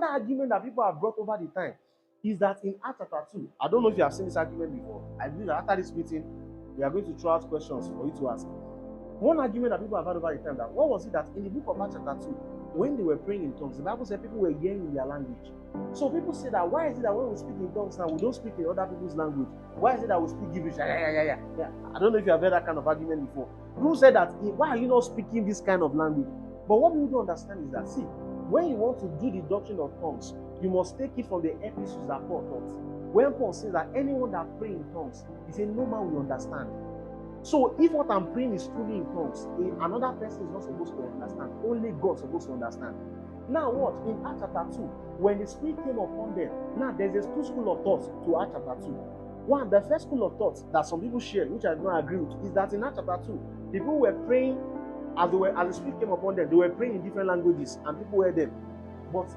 Another argument that people have brought over the time is that in Acts chapter 2, I don't know if you have seen this argument before. I believe that after this meeting, we are going to throw out questions for you to ask. One argument that people have had over the time, that what was it that in the book of Acts chapter 2, when they were praying in tongues, the Bible said people were hearing in their language. So people say that why is it that when we speak in tongues now, we don't speak in other people's language? Why is it that we speak gibberish? Yeah. I don't know if you have heard that kind of argument before. People said that, why are you not speaking this kind of language? But what people don't understand is that, see, when you want to do the doctrine of tongues, you must take it from the epistles that Paul taught. When Paul says that anyone that prays in tongues, he said no man will understand. So if what I'm praying is truly in tongues, another person is not supposed to understand. Only God is supposed to understand. Now what? In Acts chapter 2, when the Spirit came upon them, now there's two school of thoughts to Acts chapter 2. One, the first school of thoughts that some people share, which I do not agree with, is that in Acts chapter 2, people were praying as the Spirit came upon them, they were praying in different languages and people heard them. But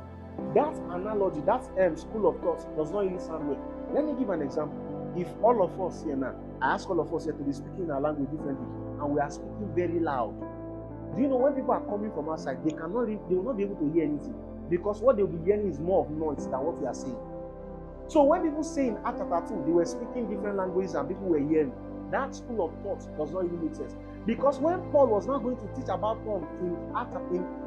that analogy, that school of thought does not really sound well. Let me give an example. If all of us here now, I ask all of us here to be speaking our language differently, and we are speaking very loud. Do you know when people are coming from outside, they will not be able to hear anything, because what they will be hearing is more of noise than what we are saying. So when people say in Acts chapter 2, they were speaking different languages and people were hearing, that school of thought does not even make sense. Because when Paul was now going to teach about tongues in 1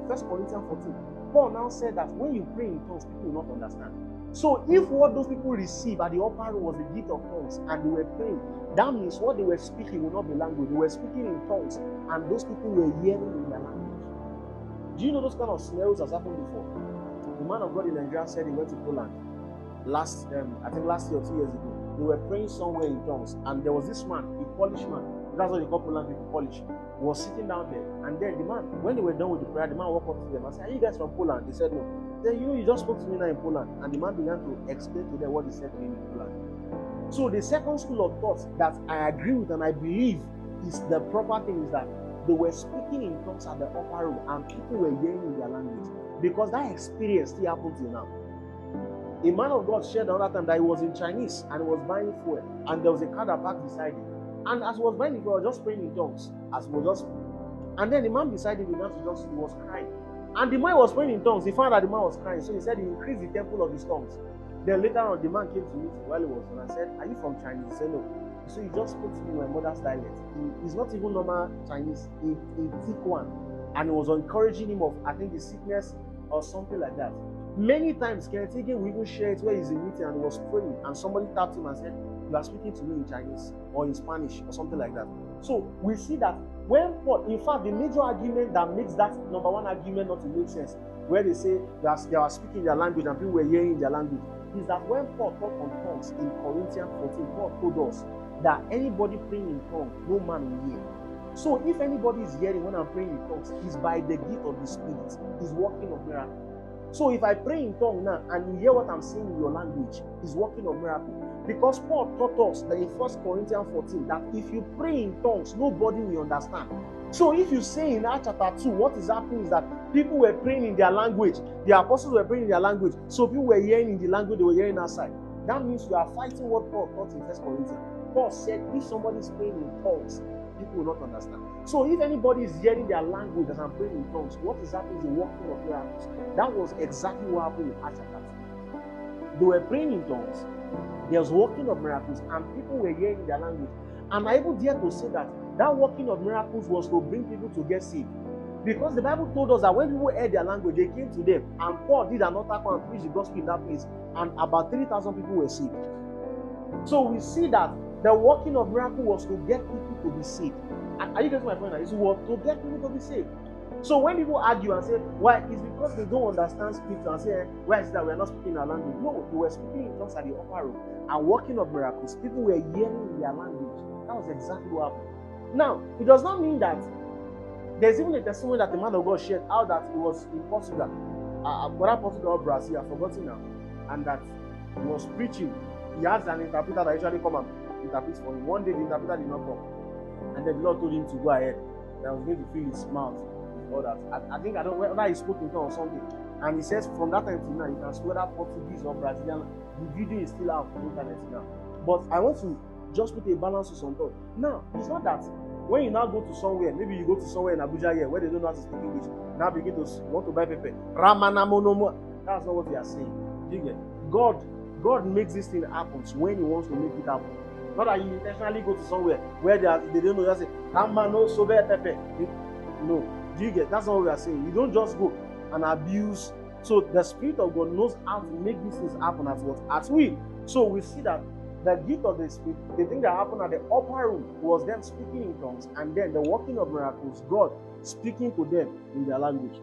Corinthians 14, Paul now said that when you pray in tongues, people will not understand. So if what those people receive at the upper room was the gift of tongues and they were praying, that means what they were speaking will not be language. They were speaking in tongues and those people were hearing in their language. Do you know those kind of scenarios has happened before? The man of God in Nigeria said he went to Poland last year or 2 years ago. They were praying somewhere in tongues and there was this man, a Polish man, that's what they call Poland people, Polish, was sitting down there, and then the man, when they were done with the prayer, the man walked up to them and said, "Are you guys from Poland?" They said no. Then you just spoke to me now in Poland, and the man began to explain to them what he said to him in Poland. So the second school of thought that I agree with and I believe is the proper thing is that they were speaking in tongues at the upper room and people were hearing in their language, because that experience still happens till now. A man of God shared the other time that he was in Chinese and he was buying fuel, and there was a car that parked beside him. And as he was buying it, he was just praying in tongues. And then the man beside him began to he was crying. And the man was praying in tongues. He found that the man was crying, so he said he increased the temple of his tongues. Then later on, the man came to me while he was on and said, "Are you from Chinese?" He said, "No." So he just spoke to me in my mother's dialect. He's not even normal Chinese, a thick one. And he was encouraging him of, I think, the sickness or something like that. Many times, Kenneth we even share it where he's in meeting and he was praying, and somebody tapped him and said, "You are speaking to me in Chinese or in Spanish," or something like that. So we see that when Paul, in fact, the major argument that makes that number one argument not to make sense, where they say that they are speaking their language and people were hearing their language, is that when Paul taught on tongues in Corinthians 14, Paul told us that anybody praying in tongues, no man will hear. So if anybody is hearing when I'm praying in tongues, it's by the gift of the Spirit. He's working of miracle. So if I pray in tongue now and you hear what I'm saying in your language, it's working of miracle. Because Paul taught us that in 1 Corinthians 14 that if you pray in tongues, nobody will understand. So if you say in Acts chapter 2, what is happening is that people were praying in their language, the apostles were praying in their language, so people were hearing in the language they were hearing outside. That means you are fighting what Paul taught in 1 Corinthians. Paul said if somebody is praying in tongues, people will not understand. So if anybody is hearing their language as I'm praying in tongues, what is happening is the working of miracles. That was exactly what happened in Acts chapter 2. They were praying in tongues, there was working of miracles, and people were hearing their language. And I even dare to say that that working of miracles was to bring people to get saved. Because the Bible told us that when people heard their language, they came to them, and Paul did an altar call and preached the gospel in that place, and about 3,000 people were saved. So we see that the working of miracle was to get people to be saved. And are you getting my point now? It's what to get people to be saved. So when people argue and say, why, it's because they don't understand scripture and say, why is it that we are not speaking our language? No, they were speaking in tongues at the upper room and working of miracles. People were hearing in their language. That was exactly what happened. Now, it does not mean that there's even a testimony that the man of God shared out that he was in Portugal, whether Portugal or Brazil, I've forgotten now, and that he was preaching. He has an interpreter that usually come and interpret for him. One day the interpreter did not come, and then the Lord told him to go ahead. That was going to fill his mouth with all that. I think I don't know whether he spoke in tongues or something. And he says from that time to now, you can see whether Portuguese or Brazilian. The video is still out on the internet now. But I want to just put a balance to some thought. Now, it's not that when you now go to somewhere, maybe you go to somewhere in Abuja here where they don't know how to speak English, now begin to want to buy paper. Ramana monomo. That's not what we are saying. Do you get? God makes this thing happen when He wants to make it happen. Not that you intentionally go to somewhere where they don't know. Just say, "Kamano sobe pepe." No. Do you get? That's not what we are saying. You don't just go and abuse. So the Spirit of God knows how to make these things happen at what? At will. So we see that the gift of the Spirit, the thing that happened at the upper room was them speaking in tongues, and then the working of miracles, God speaking to them in their language.